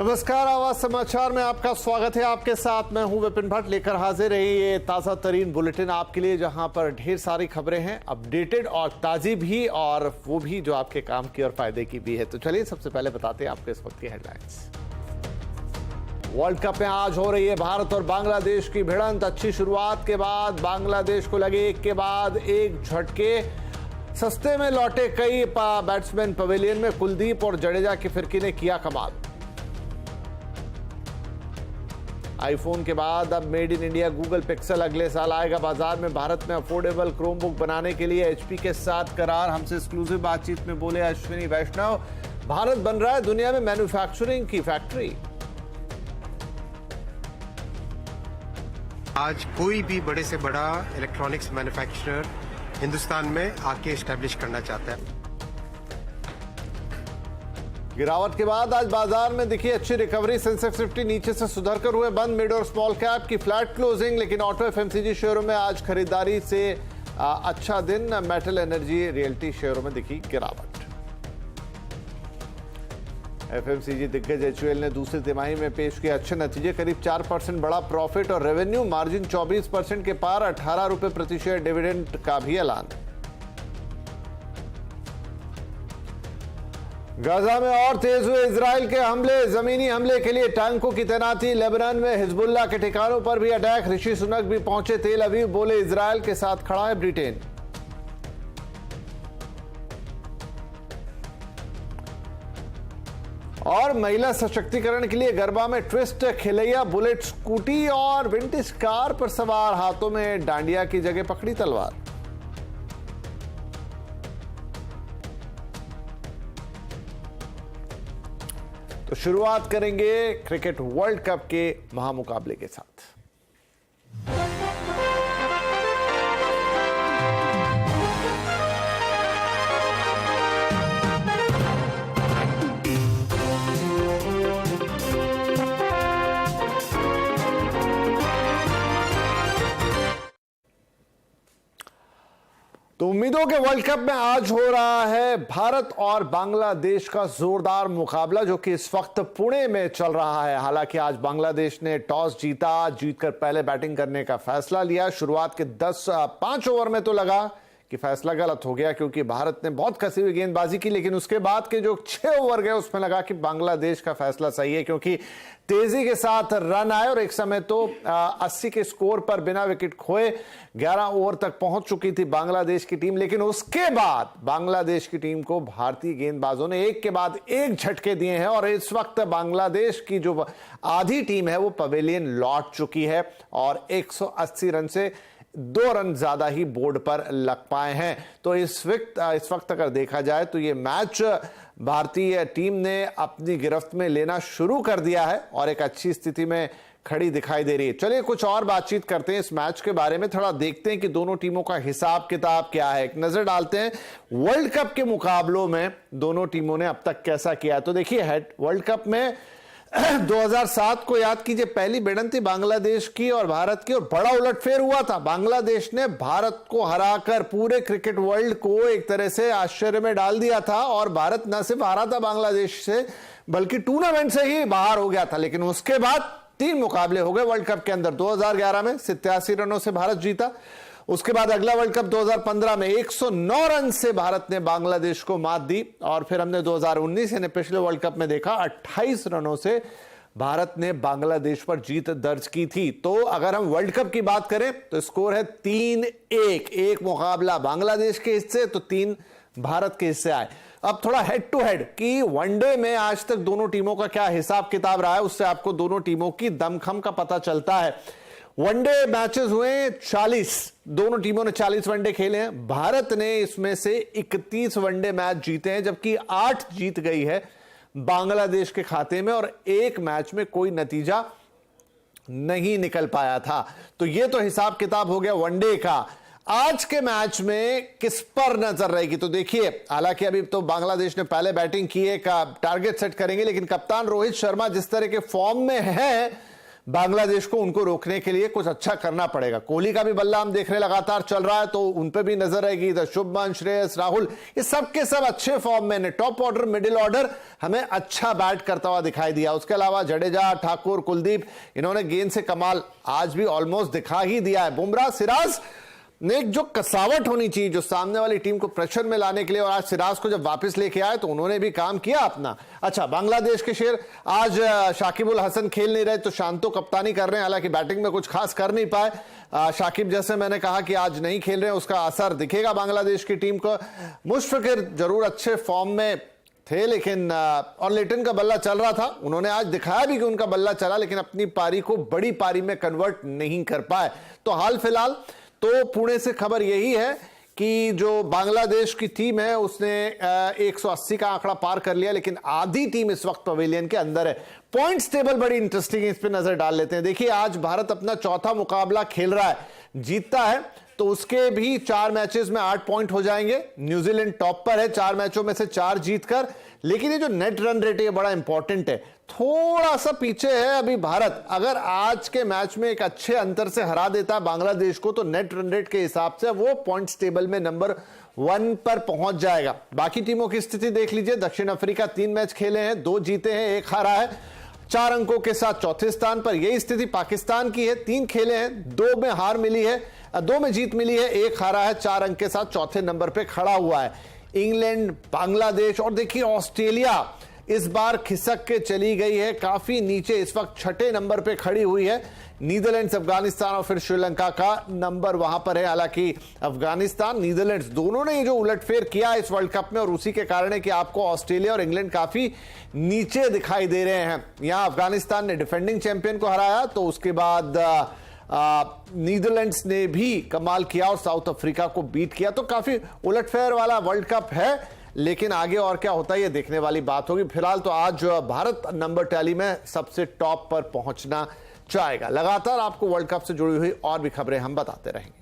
नमस्कार, आवाज समाचार में आपका स्वागत है। आपके साथ मैं हूं विपिन भट्ट, लेकर हाजिर है ये ताजा तरीन बुलेटिन आपके लिए, जहां पर ढेर सारी खबरें हैं, अपडेटेड और ताजी भी, और वो भी जो आपके काम की और फायदे की भी है। तो चलिए सबसे पहले बताते हैं आपको इस वक्त की हेडलाइंस। वर्ल्ड कप में आज हो रही है भारत और बांग्लादेश की भिड़ंत। अच्छी शुरुआत के बाद बांग्लादेश को लगे एक के बाद एक झटके। सस्ते में लौटे कई बैट्समैन पवेलियन में। कुलदीप और जडेजा की फिरकी ने किया कमाल। आईफोन के बाद अब made in India Google pixel अगले साल आएगा बाजार में। भारत में अफोर्डेबल क्रोमबुक बनाने के लिए एचपी के साथ करार। हमसे एक्सक्लूसिव बातचीत में बोले अश्विनी वैष्णव। भारत बन रहा है दुनिया में मैन्युफैक्चरिंग की फैक्ट्री। आज कोई भी बड़े से बड़ा इलेक्ट्रॉनिक्स मैन्युफैक्चरर हिंदुस्तान में आके एस्टैब्लिश करना चाहता है। गिरावट के बाद आज बाजार में दिखी अच्छी रिकवरी। सेंसेक्स 50 नीचे से सुधरकर हुए बंद। मिड और स्मॉल कैप की फ्लैट क्लोजिंग, लेकिन ऑटो एफएमसीजी शेयरों में आज खरीदारी से अच्छा दिन। मेटल एनर्जी रियल्टी शेयरों में दिखी गिरावट। एफएमसीजी दिग्गज एचयूएल ने दूसरी तिमाही में पेश किए अच्छे नतीजे। करीब 4% बड़ा प्रॉफिट और रेवेन्यू मार्जिन 24% के पार। 18 रुपए प्रति शेयर डिविडेंड का भी ऐलान। गाजा में और तेज हुए इजराइल के हमले। जमीनी हमले के लिए टैंकों की तैनाती। लेबनान में हिजबुल्लाह के ठिकानों पर भी अटैक। ऋषि सुनक भी पहुंचे तेल अवीव। बोले इजराइल के साथ खड़ा है ब्रिटेन। और महिला सशक्तिकरण के लिए गरबा में ट्विस्ट। खिलैया बुलेट स्कूटी और विंटेज कार पर सवार। हाथों में डांडिया की जगह पकड़ी तलवार। तो शुरुआत करेंगे क्रिकेट वर्ल्ड कप के महामुकाबले के साथ। तो उम्मीदों के वर्ल्ड कप में आज हो रहा है भारत और बांग्लादेश का जोरदार मुकाबला, जो कि इस वक्त पुणे में चल रहा है। हालांकि आज बांग्लादेश ने टॉस जीतकर पहले बैटिंग करने का फैसला लिया। शुरुआत के 5 ओवर में तो लगा कि फैसला गलत हो गया, क्योंकि भारत ने बहुत कसी हुई गेंदबाजी की, लेकिन उसके बाद के जो 6 ओवर गए उसमें लगा कि बांग्लादेश का फैसला सही है, क्योंकि तेजी के साथ रन आए और एक समय तो 80 के स्कोर पर बिना विकेट खोए 11 ओवर तक पहुंच चुकी थी बांग्लादेश की टीम। लेकिन उसके बाद बांग्लादेश की टीम को भारतीय गेंदबाजों ने एक के बाद एक झटके दिए हैं और इस वक्त बांग्लादेश की जो आधी टीम है वो पवेलियन लौट चुकी है और 180 रन से 2 रन ज्यादा ही बोर्ड पर लग पाए हैं। तो इस वक्त अगर देखा जाए तो ये मैच भारतीय टीम ने अपनी गिरफ्त में लेना शुरू कर दिया है और एक अच्छी स्थिति में खड़ी दिखाई दे रही है। चलिए कुछ और बातचीत करते हैं इस मैच के बारे में, थोड़ा देखते हैं कि दोनों टीमों का हिसाब किताब क्या है। एक नजर डालते हैं वर्ल्ड कप के मुकाबलों में दोनों टीमों ने अब तक कैसा किया है। तो देखिए वर्ल्ड कप में 2007 को याद कीजिए, पहली भिड़ंत थी बांग्लादेश की और भारत की, और बड़ा उलटफेर हुआ था। बांग्लादेश ने भारत को हराकर पूरे क्रिकेट वर्ल्ड को एक तरह से आश्चर्य में डाल दिया था और भारत न सिर्फ हारा था बांग्लादेश से, बल्कि टूर्नामेंट से ही बाहर हो गया था। लेकिन उसके बाद 3 मुकाबले हो गए वर्ल्ड कप के अंदर। 2011 में 87 रनों से भारत जीता। उसके बाद अगला वर्ल्ड कप 2015 में 109 रन से भारत ने बांग्लादेश को मात दी और फिर हमने 2019 यानी पिछले वर्ल्ड कप में देखा 28 रनों से भारत ने बांग्लादेश पर जीत दर्ज की थी। तो अगर हम वर्ल्ड कप की बात करें तो स्कोर है 3-1। एक मुकाबला बांग्लादेश के हिस्से तो 3 भारत के हिस्से आए। अब थोड़ा हेड टू हेड कि वनडे में आज तक दोनों टीमों का क्या हिसाब किताब रहा है, उससे आपको दोनों टीमों की दमखम का पता चलता है। वनडे मैचेस हुए 40, दोनों टीमों ने 40 वनडे खेले हैं। भारत ने इसमें से 31 वनडे मैच जीते हैं, जबकि 8 जीत गई है बांग्लादेश के खाते में और एक मैच में कोई नतीजा नहीं निकल पाया था। तो यह तो हिसाब किताब हो गया वनडे का। आज के मैच में किस पर नजर रहेगी, तो देखिए, हालांकि अभी तो बांग्लादेश ने पहले बैटिंग की है, टारगेट सेट करेंगे, लेकिन कप्तान रोहित शर्मा जिस तरह के फॉर्म में है बांग्लादेश को उनको रोकने के लिए कुछ अच्छा करना पड़ेगा। कोहली का भी बल्ला हम देख रहे लगातार चल रहा है, तो उन पे भी नजर रहेगी। इधर शुभमन, श्रेयस, राहुल, ये सब के सब अच्छे फॉर्म में, टॉप ऑर्डर, मिडिल ऑर्डर हमें अच्छा बैट करता हुआ दिखाई दिया। उसके अलावा जडेजा, ठाकुर, कुलदीप, इन्होंने गेंद से कमाल आज भी ऑलमोस्ट दिखा ही दिया है। बुमराह, सिराज ने एक जो कसावट होनी चाहिए जो सामने वाली टीम को प्रेशर में लाने के लिए, और आज सिराज को जब वापस लेके आए तो उन्होंने भी काम किया अपना। अच्छा, बांग्लादेश के शेर आज शाकिब उल हसन खेल नहीं रहे, तो शांतो कप्तानी कर रहे हैं, हालांकि बैटिंग में कुछ खास कर नहीं पाए। शाकिब, जैसे मैंने कहा कि आज नहीं खेल रहे हैं, उसका असर दिखेगा बांग्लादेश की टीम को। मुशफिकिर जरूर अच्छे फॉर्म में थे, लेकिन और लेटन का बल्ला चल रहा था, उन्होंने आज दिखाया भी कि उनका बल्ला चला, लेकिन अपनी पारी को बड़ी पारी में कन्वर्ट नहीं कर पाए। तो हाल फिलहाल तो पुणे से खबर यही है कि जो बांग्लादेश की टीम है उसने 180 का आंकड़ा पार कर लिया, लेकिन आधी टीम इस वक्त पवेलियन के अंदर है। पॉइंट्स टेबल बड़ी इंटरेस्टिंग है, इस पे नजर डाल लेते हैं। देखिए, आज भारत अपना चौथा मुकाबला खेल रहा है, जीतता है तो उसके भी 4 मैचेस में 8 पॉइंट हो जाएंगे। न्यूजीलैंड टॉप पर है 4 मैचों में से 4 जीतकर, लेकिन ये जो नेट रन रेट है बड़ा इंपॉर्टेंट है। थोड़ा सा पीछे है अभी भारत। अगर आज के मैच में एक अच्छे अंतर से हरा देता है बांग्लादेश को, तो नेट रन रेट के हिसाब से वो पॉइंट्स टेबल में नंबर 1 पर पहुंच जाएगा। बाकी टीमों की स्थिति देख लीजिए। दक्षिण अफ्रीका 3 मैच खेले हैं, 2 जीते हैं, 1 हारा है, 4 अंकों के साथ चौथे स्थान पर। यही स्थिति पाकिस्तान की है, 3 खेले हैं, 2 में हार मिली है, 2 में जीत मिली है, 1 हारा है, 4 अंक के साथ चौथे नंबर पे खड़ा हुआ है। इंग्लैंड, बांग्लादेश और देखिए ऑस्ट्रेलिया इस बार खिसक के चली गई है, काफी नीचे इस वक्त 6ठे नंबर पे खड़ी हुई है। नीदरलैंड्स, अफगानिस्तान और फिर श्रीलंका का नंबर वहां पर है। हालांकि अफगानिस्तान, नीदरलैंड्स दोनों ने जो उलटफेर किया इस वर्ल्ड कप में, और उसी के कारण है कि आपको ऑस्ट्रेलिया और इंग्लैंड काफी नीचे दिखाई दे रहे हैं। यहां अफगानिस्तान ने डिफेंडिंग चैंपियन को हराया, तो उसके बाद नीदरलैंड्स ने भी कमाल किया और साउथ अफ्रीका को बीट किया। तो काफी उलटफेर वाला वर्ल्ड कप है, लेकिन आगे और क्या होता है ये देखने वाली बात होगी। फिलहाल तो आज भारत नंबर टैली में सबसे टॉप पर पहुंचना चाहेगा। लगातार आपको वर्ल्ड कप से जुड़ी हुई और भी खबरें हम बताते रहेंगे।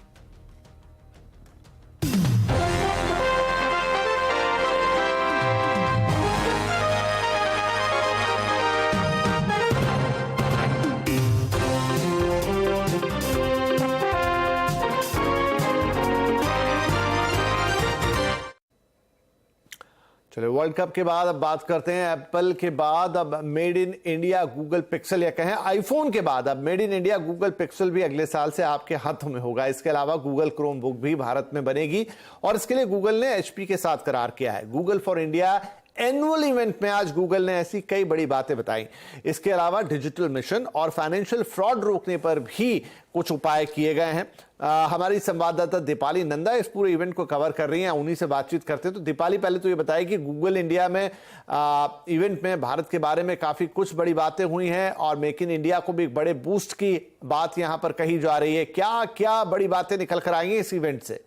चलिए, वर्ल्ड कप के बाद अब बात करते हैं एप्पल के बाद अब made in India Google pixel, या कहें आईफोन के बाद अब made in India Google pixel भी अगले साल से आपके हाथों में होगा। इसके अलावा गूगल क्रोम बुक भी भारत में बनेगी, और इसके लिए गूगल ने एचपी के साथ करार किया है। Google for India annual event में आज गूगल ने ऐसी कई बड़ी बातें बताई। इसके अलावा डिजिटल मिशन और फाइनेंशियल फ्रॉड रोकने पर भी कुछ उपाय किए गए हैं। हमारी संवाददाता दीपाली नंदा इस पूरे इवेंट को कवर कर रही हैं, उन्हीं से बातचीत करते हैं। तो दीपाली, पहले तो ये बताइए कि गूगल इंडिया में इवेंट में भारत के बारे में काफी कुछ बड़ी बातें हुई हैं, और मेक इन इंडिया को भी एक बड़े बूस्ट की बात यहां पर कही जा रही है। क्या क्या बड़ी बातें निकल कर आई हैं इस इवेंट से?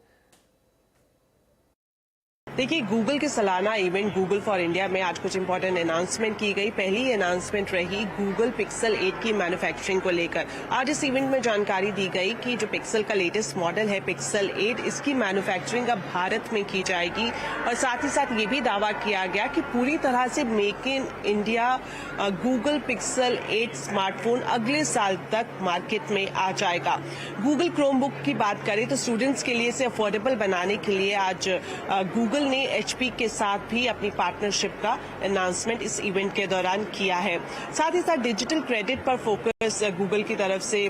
देखिए, गूगल के सालाना इवेंट गूगल फॉर इंडिया में आज कुछ इंपॉर्टेंट अनाउंसमेंट की गई। पहली अनाउंसमेंट रही गूगल पिक्सल 8 की मैन्युफैक्चरिंग को लेकर। आज इस इवेंट में जानकारी दी गई कि जो पिक्सल का लेटेस्ट मॉडल है पिक्सल 8, इसकी मैन्युफैक्चरिंग अब भारत में की जाएगी, और साथ ही साथ ये भी दावा किया गया कि पूरी तरह से make in India Google pixel 8 smartphone अगले साल तक मार्केट में आ जाएगा। गूगल क्रोम बुक की बात करें तो स्टूडेंट्स के लिए इसे अफोर्डेबल बनाने के लिए आज गूगल ने एचपी के साथ भी अपनी पार्टनरशिप का अनाउंसमेंट इस इवेंट के दौरान किया है। साथ ही साथ डिजिटल क्रेडिट पर फोकस गूगल की तरफ से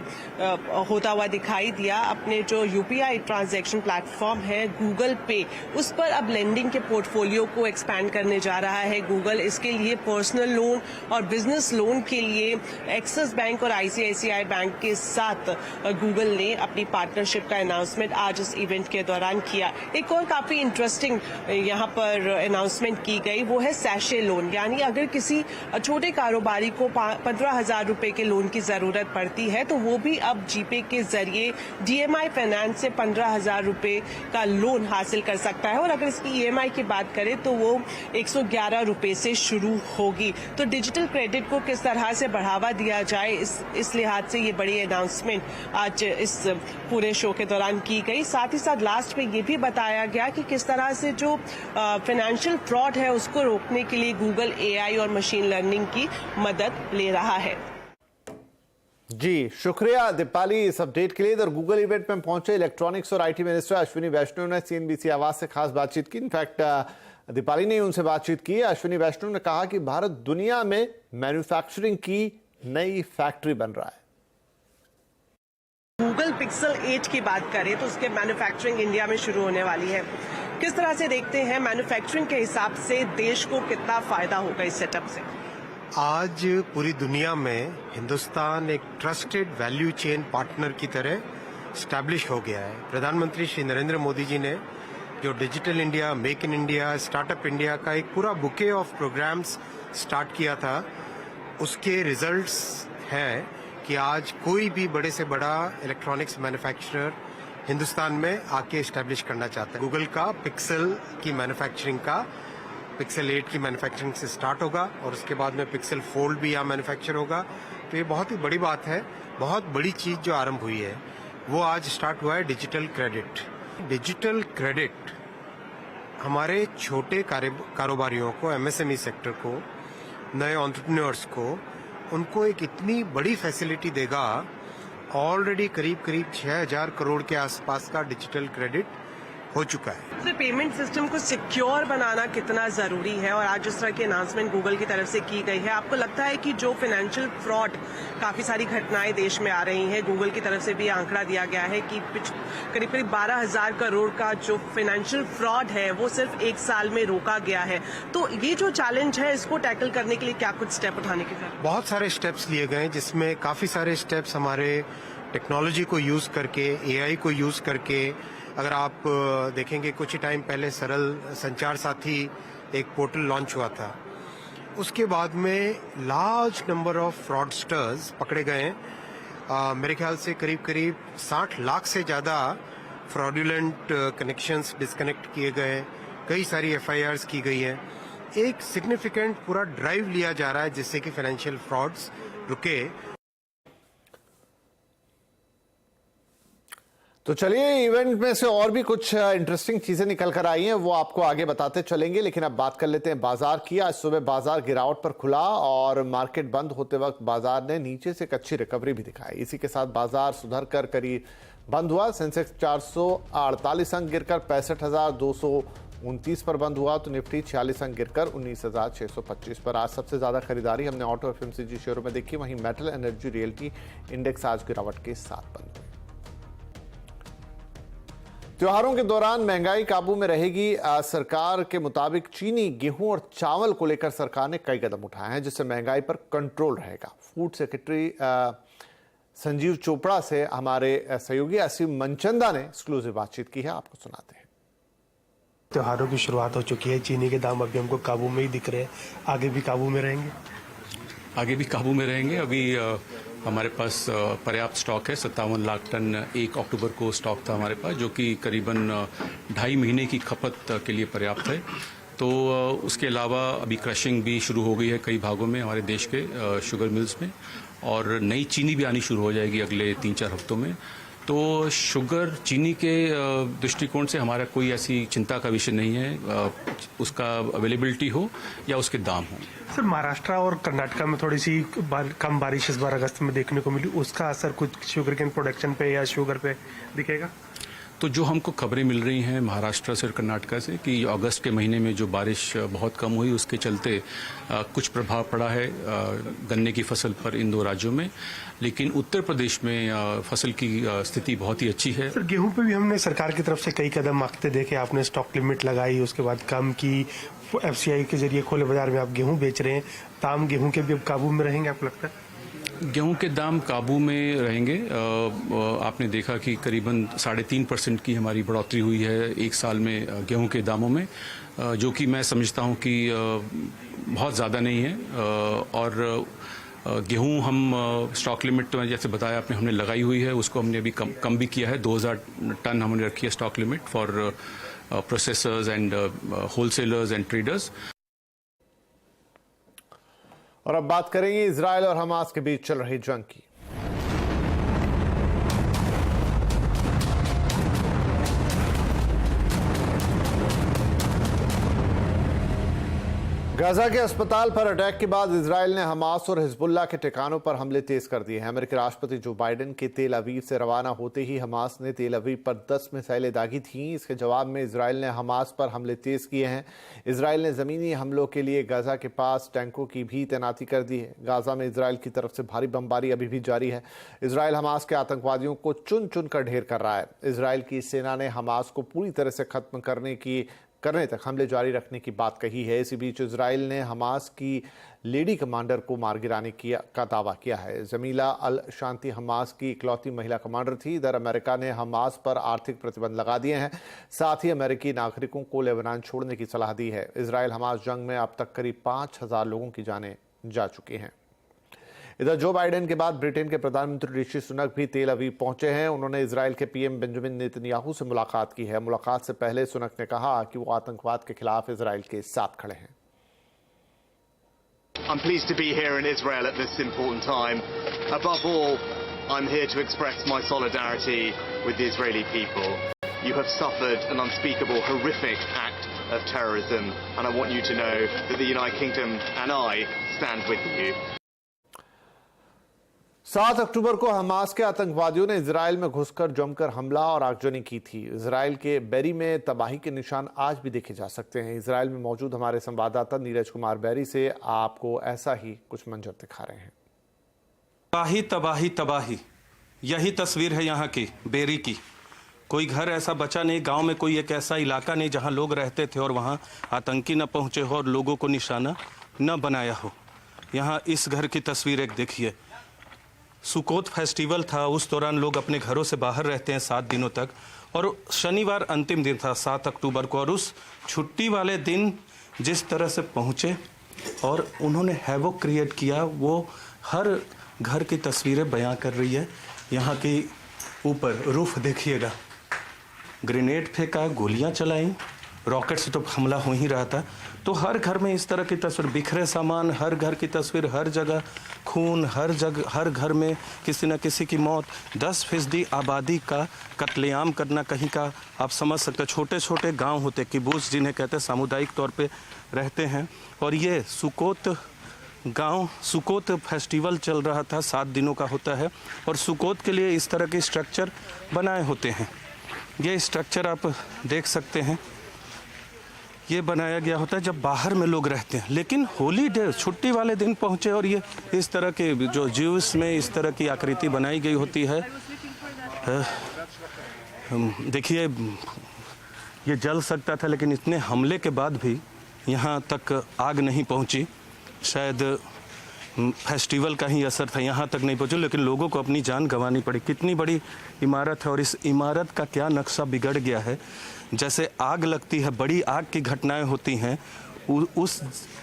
होता हुआ दिखाई दिया। अपने जो यूपीआई ट्रांजैक्शन प्लेटफॉर्म है गूगल पे, उस पर अब लेंडिंग के पोर्टफोलियो को एक्सपैंड करने जा रहा है गूगल। इसके लिए पर्सनल लोन और बिजनेस लोन के लिए एक्सिस बैंक और आईसीआईसीआई बैंक के साथ गूगल ने अपनी पार्टनरशिप का अनाउंसमेंट आज इस इवेंट के दौरान किया। एक और काफी इंटरेस्टिंग यहाँ पर अनाउंसमेंट की गई, वो है सैशे लोन। यानी अगर किसी छोटे कारोबारी को 15,000 रुपए के लोन की जरूरत पड़ती है, तो वो भी अब जीपे के जरिए डीएमआई फाइनेंस से 15,000 रुपए का लोन हासिल कर सकता है। और अगर इसकी ईएमआई की बात करें तो वो 111 रुपए से शुरू होगी। तो डिजिटल क्रेडिट को किस तरह से बढ़ावा दिया जाए, इस लिहाज से ये बड़ी अनाउंसमेंट आज इस पूरे शो के दौरान की गई। साथ ही साथ लास्ट में ये भी बताया गया कि किस तरह से जो फाइनेंशियल फ्रॉड है उसको रोकने के लिए गूगल एआई और मशीन लर्निंग की मदद ले रहा है। जी शुक्रिया दीपाली इस अपडेट के लिए। इधर गूगल इवेंट में पहुंचे इलेक्ट्रॉनिक्स और आईटी मिनिस्टर अश्विनी वैष्णव ने सीएनबीसी आवाज से खास बातचीत की। इनफैक्ट दीपाली ने उनसे बातचीत की। अश्विनी वैष्णव ने कहा कि भारत दुनिया में मैन्युफैक्चरिंग की नई फैक्ट्री बन रहा है। गूगल पिक्सल 8 की बात करें तो उसके मैन्युफैक्चरिंग इंडिया में शुरू होने वाली है। किस तरह से देखते हैं मैन्युफैक्चरिंग के हिसाब से देश को कितना फायदा होगा इस सेटअप से? आज पूरी दुनिया में हिंदुस्तान एक ट्रस्टेड वैल्यू चेन पार्टनर की तरह स्टैब्लिश हो गया है। प्रधानमंत्री श्री नरेंद्र मोदी जी ने जो digital India, make in India, startup India का एक पूरा बुके ऑफ प्रोग्राम्स स्टार्ट किया था, उसके रिजल्ट्स हैं कि आज कोई भी बड़े से बड़ा इलेक्ट्रॉनिक्स मैन्युफैक्चरर हिंदुस्तान में आके एस्टेब्लिश करना चाहता है। गूगल का पिक्सल की मैन्युफैक्चरिंग का पिक्सल 8 की मैन्युफैक्चरिंग से स्टार्ट होगा और उसके बाद में पिक्सल फोल्ड भी यहाँ मैन्युफैक्चर होगा। तो ये बहुत ही बड़ी बात है, बहुत बड़ी चीज जो आरंभ हुई है वो आज स्टार्ट हुआ है डिजिटल क्रेडिट। डिजिटल क्रेडिट हमारे छोटे कारोबारियों को, एमएसएमई सेक्टर को, नए एंटरप्रेन्योर्स को, उनको एक इतनी बड़ी फैसिलिटी देगा। ऑलरेडी करीब 6000 करोड़ के आसपास का डिजिटल क्रेडिट हो चुका है। सर, पेमेंट सिस्टम को सिक्योर बनाना कितना जरूरी है और आज जिस तरह की अनाउंसमेंट गूगल की तरफ से की गई है, आपको लगता है कि जो फाइनेंशियल फ्रॉड काफी सारी घटनाएं देश में आ रही हैं, गूगल की तरफ से भी आंकड़ा दिया गया है कि करीब 12,000 करोड़ का जो फाइनेंशियल फ्रॉड है वो सिर्फ 1 साल में रोका गया है, तो ये जो चैलेंज है इसको टैकल करने के लिए क्या कुछ स्टेप उठाने की जरूरत? बहुत सारे स्टेप्स लिए गए जिसमें काफी सारे स्टेप्स हमारे टेक्नोलॉजी को यूज करके, एआई को यूज करके। अगर आप देखेंगे कुछ ही टाइम पहले सरल संचार साथी एक पोर्टल लॉन्च हुआ था, उसके बाद में लार्ज नंबर ऑफ फ्रॉडस्टर्स पकड़े गए। मेरे ख्याल से करीब 60 लाख से ज्यादा फ्रॉडुलेंट कनेक्शंस डिस्कनेक्ट किए गए, कई सारी एफआईआर्स की गई है। एक सिग्निफिकेंट पूरा ड्राइव लिया जा रहा है जिससे कि फाइनेंशियल फ्रॉड्स रुके। तो चलिए इवेंट में से और भी कुछ इंटरेस्टिंग चीजें निकल कर आई हैं, वो आपको आगे बताते चलेंगे। लेकिन अब बात कर लेते हैं बाजार की। आज सुबह बाजार गिरावट पर खुला और मार्केट बंद होते वक्त बाजार ने नीचे से एक अच्छी रिकवरी भी दिखाई। इसी के साथ बाजार सुधर कर करीब बंद हुआ। सेंसेक्स 448 अंक गिरकर 65,229 पर बंद हुआ, तो निफ्टी 46 अंक गिरकर 19,625 पर। आज सबसे ज्यादा खरीदारी हमने ऑटो एफएमसीजी शेयरों में देखी, वहीं मेटल, एनर्जी, रियल्टी इंडेक्स आज गिरावट के साथ बंद हुए। त्योहारों के दौरान महंगाई काबू में रहेगी। सरकार के मुताबिक चीनी, गेहूं और चावल को लेकर सरकार ने कई कदम उठाए हैं जिससे महंगाई पर कंट्रोल रहेगा। फूड सेक्रेटरी संजीव चोपड़ा से हमारे सहयोगी असीम मनचंदा ने एक्सक्लूसिव बातचीत की है, आपको सुनाते हैं। त्योहारों की शुरुआत हो चुकी है, चीनी के दाम अभी हमको काबू में ही दिख रहे हैं, आगे भी काबू में रहेंगे? आगे भी काबू में रहेंगे। अभी हमारे पास पर्याप्त स्टॉक है। 57 लाख टन 1 अक्टूबर को स्टॉक था हमारे पास, जो कि करीबन 2.5 महीने की खपत के लिए पर्याप्त है। तो उसके अलावा अभी क्रशिंग भी शुरू हो गई है कई भागों में हमारे देश के शुगर मिल्स में, और नई चीनी भी आनी शुरू हो जाएगी अगले 3-4 हफ्तों में। तो शुगर, चीनी के दृष्टिकोण से हमारा कोई ऐसी चिंता का विषय नहीं है, उसका अवेलेबिलिटी हो या उसके दाम हो। सर, महाराष्ट्र और कर्नाटका में थोड़ी सी कम बारिश इस बार अगस्त में देखने को मिली, उसका असर कुछ शुगर केन प्रोडक्शन पे या शुगर पे दिखेगा? तो जो हमको खबरें मिल रही हैं महाराष्ट्र से और कर्नाटका से कि अगस्त के महीने में जो बारिश बहुत कम हुई, उसके चलते कुछ प्रभाव पड़ा है गन्ने की फसल पर इन 2 राज्यों में। लेकिन उत्तर प्रदेश में फसल की स्थिति बहुत ही अच्छी है। सर, गेहूं पे भी हमने सरकार की तरफ से कई कदम आते देखे। आपने स्टॉक लिमिट लगाई, उसके बाद कम की, एफसीआई के जरिए खुले बाजार में आप गेहूं बेच रहे हैं। दाम गेहूं के भी अब काबू में रहेंगे आपको लगता है? गेहूं के दाम काबू में रहेंगे। आपने देखा कि करीबन 3.5% की हमारी बढ़ोतरी हुई है 1 साल में गेहूं के दामों में, जो कि मैं समझता हूं कि बहुत ज़्यादा नहीं है। और गेहूं हम स्टॉक लिमिट तो जैसे बताया आपने हमने लगाई हुई है, उसको हमने अभी कम भी किया है। 2000 टन हमने रखी है stock limit for processors and wholesalers and traders. और अब बात करेंगे इजरायल और हमास के बीच चल रही जंग की। गाजा के अस्पताल पर अटैक के बाद इजराइल ने हमास और हिजबुल्लाह के ठिकानों पर हमले तेज कर दिए हैं। अमेरिकी राष्ट्रपति जो बाइडेन के तेल अवीव से रवाना होते ही हमास ने तेल अवीव पर 10 मिसाइलें दागी थीं। इसके जवाब में इजराइल ने हमास पर हमले तेज किए हैं। इजराइल ने जमीनी हमलों के लिए गाजा के पास टैंकों की भी तैनाती कर दी है। गाजा में इजराइल की तरफ से भारी बमबारी अभी भी जारी है। इजराइल हमास के आतंकवादियों को चुन चुन कर ढेर कर रहा है। इजराइल की सेना ने हमास को पूरी तरह से खत्म करने तक हमले जारी रखने की बात कही है। इसी बीच इजराइल ने हमास की लेडी कमांडर को मार गिराने का दावा किया है। जमीला अल शांति हमास की इकलौती महिला कमांडर थी। इधर अमेरिका ने हमास पर आर्थिक प्रतिबंध लगा दिए हैं। साथ ही अमेरिकी नागरिकों को लेबनान छोड़ने की सलाह दी है। इजराइल हमास जंग में अब तक करीब 5000 लोगों की जानें जा चुकी हैं। इधर जो बाइडेन के बाद ब्रिटेन के प्रधानमंत्री ऋषि सुनक भी तेल अवीव पहुंचे हैं। उन्होंने इजराइल के पीएम बेंजामिन नेतन्याहू से मुलाकात की है। मुलाकात से पहले सुनक ने कहा कि वो आतंकवाद के खिलाफ इजराइल के साथ खड़े हैं। I'm pleased to be here in Israel at this important time. Above all, I'm here to express my solidarity with the Israeli people. You have suffered an unspeakable, horrific act of terrorism, and I want you to know that the United Kingdom and I stand with you. 7 अक्टूबर को Hamas के आतंकवादियों ने Israel में घुसकर जमकर हमला और आगजनी की थी। इजराइल के बेरी में तबाही के निशान आज भी देखे जा सकते हैं। इजराइल में मौजूद हमारे संवाददाता नीरज कुमार बेरी से आपको ऐसा ही कुछ मंजर दिखा रहे हैं। तबाही तबाही तबाही, यही तस्वीर है यहाँ की बेरी की। कोई घर ऐसा बचा नहीं, गांव में कोई एक ऐसा इलाका नहीं जहां लोग रहते थे और वहां आतंकी न पहुंचे हो और लोगों को निशाना न बनाया हो। यहाँ इस घर की तस्वीर एक देखिए। सुकोत फेस्टिवल था, उस दौरान लोग अपने घरों से बाहर रहते हैं 7 दिनों तक, और शनिवार अंतिम दिन था 7 अक्टूबर को, और उस छुट्टी वाले दिन जिस तरह से पहुंचे और उन्होंने हैवोक क्रिएट किया, वो हर घर की तस्वीरें बयां कर रही है। यहाँ की ऊपर रूफ देखिएगा, ग्रेनेड फेंका, गोलियां चलाई, रॉकेट से तो हमला हो ही रहा था। तो हर घर में इस तरह की तस्वीर, बिखरे सामान, हर घर की तस्वीर, हर जगह खून, हर जगह, हर घर में किसी न किसी की मौत। 10% आबादी का कत्लेआम करना कहीं का आप समझ सकते। छोटे छोटे गांव होते, किबूत्स जिन्हें कहते हैं, सामुदायिक तौर पे रहते हैं। और ये सुकोत गांव, सुकोत फेस्टिवल चल रहा था, 7 दिनों का होता है, और सुकोत के लिए इस तरह के स्ट्रक्चर बनाए होते हैं। ये स्ट्रक्चर आप देख सकते हैं, ये बनाया गया होता है जब बाहर में लोग रहते हैं। लेकिन होली डे, छुट्टी वाले दिन पहुंचे और ये इस तरह के जो ज्यूस में इस तरह की आकृति बनाई गई होती है। देखिए, ये जल सकता था, लेकिन इतने हमले के बाद भी यहाँ तक आग नहीं पहुंची। शायद फेस्टिवल का ही असर था, यहाँ तक नहीं पहुंचे, लेकिन लोगों को अपनी जान गंवानी पड़ी। कितनी बड़ी इमारत है और इस इमारत का क्या नक्शा बिगड़ गया है। जैसे आग लगती है, बड़ी आग की घटनाएं होती हैं,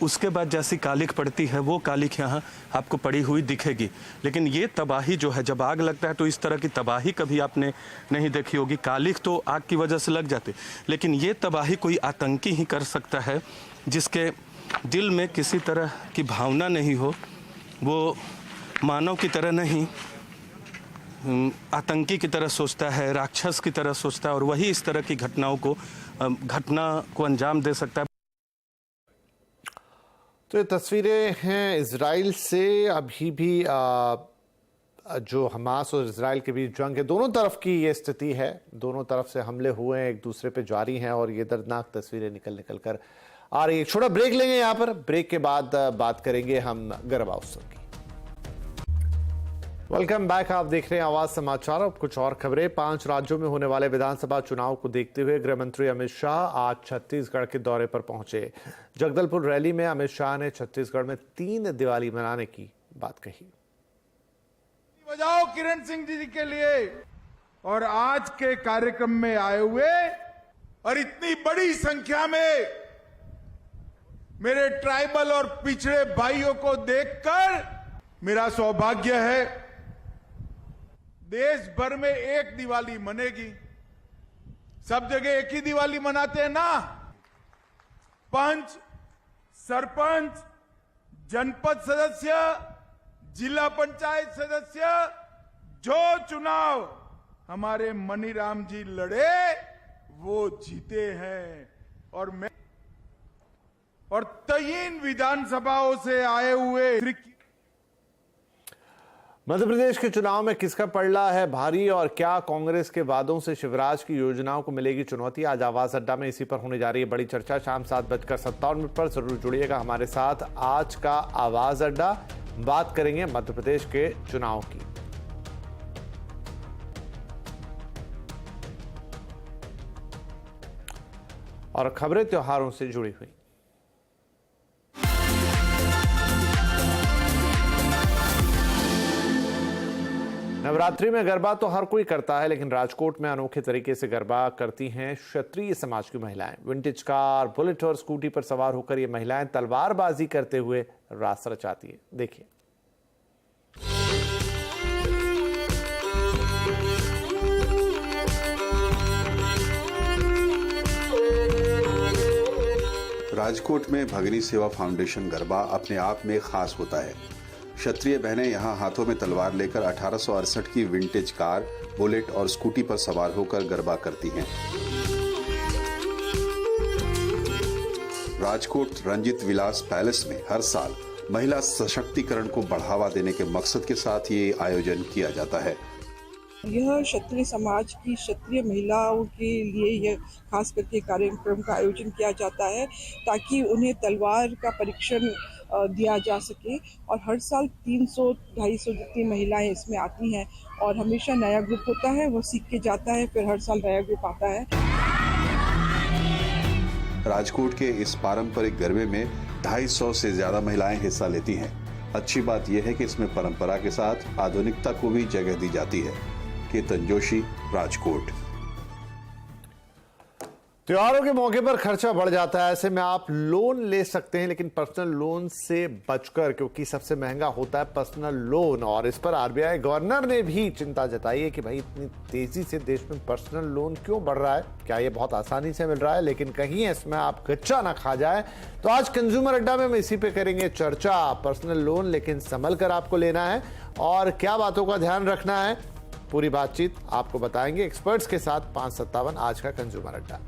उसके बाद जैसी कालिख पड़ती है, वो कालिख यहाँ आपको पड़ी हुई दिखेगी। लेकिन ये तबाही जो है, जब आग लगता है तो इस तरह की तबाही कभी आपने नहीं देखी होगी। कालिख तो आग की वजह से लग जाती, लेकिन ये तबाही कोई आतंकी ही कर सकता है, जिसके दिल में किसी तरह की भावना नहीं हो। वो मानव की तरह नहीं, आतंकी की तरह सोचता है, राक्षस की तरह सोचता है, और वही इस तरह की घटना को अंजाम दे सकता है। तो ये तस्वीरें हैं इजराइल से। अभी भी जो हमास और इजराइल के बीच जंग है, दोनों तरफ की ये स्थिति है। दोनों तरफ से हमले हुए हैं, एक दूसरे पे जारी हैं, और ये दर्दनाक तस्वीरें निकल कर आ रही है। छोटा ब्रेक लेंगे यहाँ पर। ब्रेक के बाद बात करेंगे हम गरबा उत्सव की। वेलकम बैक, आप देख रहे हैं आवाज समाचार। अब कुछ और खबरें। 5 राज्यों में होने वाले विधानसभा चुनाव को देखते हुए गृह मंत्री अमित शाह आज छत्तीसगढ़ के दौरे पर पहुंचे। जगदलपुर रैली में अमित शाह ने छत्तीसगढ़ में 3 दिवाली मनाने की बात कही। बजाओ किरण सिंह जी के लिए, और आज के कार्यक्रम में आए हुए और इतनी बड़ी संख्या में मेरे ट्राइबल और पिछड़े भाइयों को देखकर मेरा सौभाग्य है। देश भर में एक दिवाली मनेगी, सब जगह एक ही दिवाली मनाते हैं ना। पंच, सरपंच, जनपद सदस्य, जिला पंचायत सदस्य, जो चुनाव हमारे मनीराम जी लड़े वो जीते हैं। और मैं और तयीन विधानसभाओं से आए हुए मध्य प्रदेश के चुनाव में किसका पलड़ा है भारी और क्या कांग्रेस के वादों से शिवराज की योजनाओं को मिलेगी चुनौती? आज आवाज अड्डा में इसी पर होने जा रही है बड़ी चर्चा। शाम 7:57 पर जरूर जुड़िएगा हमारे साथ। आज का आवाज अड्डा, बात करेंगे मध्य प्रदेश के चुनाव की। और खबरें त्योहारों से जुड़ी हुई। नवरात्रि में गरबा तो हर कोई करता है, लेकिन राजकोट में अनोखे तरीके से गरबा करती हैं क्षत्रिय समाज की महिलाएं। विंटेज कार, बुलेट और स्कूटी पर सवार होकर ये महिलाएं तलवारबाजी करते हुए रास रचाती है। देखिए। राजकोट में भगिनी सेवा फाउंडेशन गरबा अपने आप में खास होता है। क्षत्रिय बहनें यहां हाथों में तलवार लेकर 1868 की विंटेज कार, बुलेट और स्कूटी पर सवार होकर गरबा करती हैं। राजकोट रंजित विलास पैलेस में हर साल महिला सशक्तिकरण को बढ़ावा देने के मकसद के साथ ये आयोजन किया जाता है। यह क्षत्रिय समाज की क्षत्रिय महिलाओं के लिए यह खास करके कार्यक्रम का आयोजन किया जाता है ताकि उन्हें तलवार का परीक्षण दिया जा सके। और हर साल 300-250 जितनी महिलाएं इसमें आती हैं और हमेशा नया ग्रुप होता है, वो सीख के जाता है, फिर हर साल नया ग्रुप आता है। राजकोट के इस पारंपरिक गरबे में 250 से ज्यादा महिलाएं हिस्सा लेती हैं। अच्छी बात यह है कि इसमें परंपरा के साथ आधुनिकता को भी जगह दी जाती है। केतन जोशी, राजकोट। त्योहारों के मौके पर खर्चा बढ़ जाता है, ऐसे में आप लोन ले सकते हैं, लेकिन पर्सनल लोन से बचकर, क्योंकि सबसे महंगा होता है पर्सनल लोन। और इस पर आरबीआई गवर्नर ने भी चिंता जताई है कि भाई इतनी तेजी से देश में पर्सनल लोन क्यों बढ़ रहा है, क्या ये बहुत आसानी से मिल रहा है, लेकिन कहीं इसमें आप गच्चा ना खा जाए। तो आज कंज्यूमर अड्डा में हम इसी पे करेंगे चर्चा। पर्सनल लोन लेकिन संभल कर आपको लेना है और क्या बातों का ध्यान रखना है, पूरी बातचीत आपको बताएंगे एक्सपर्ट्स के साथ। 5:57 आज का कंज्यूमर अड्डा।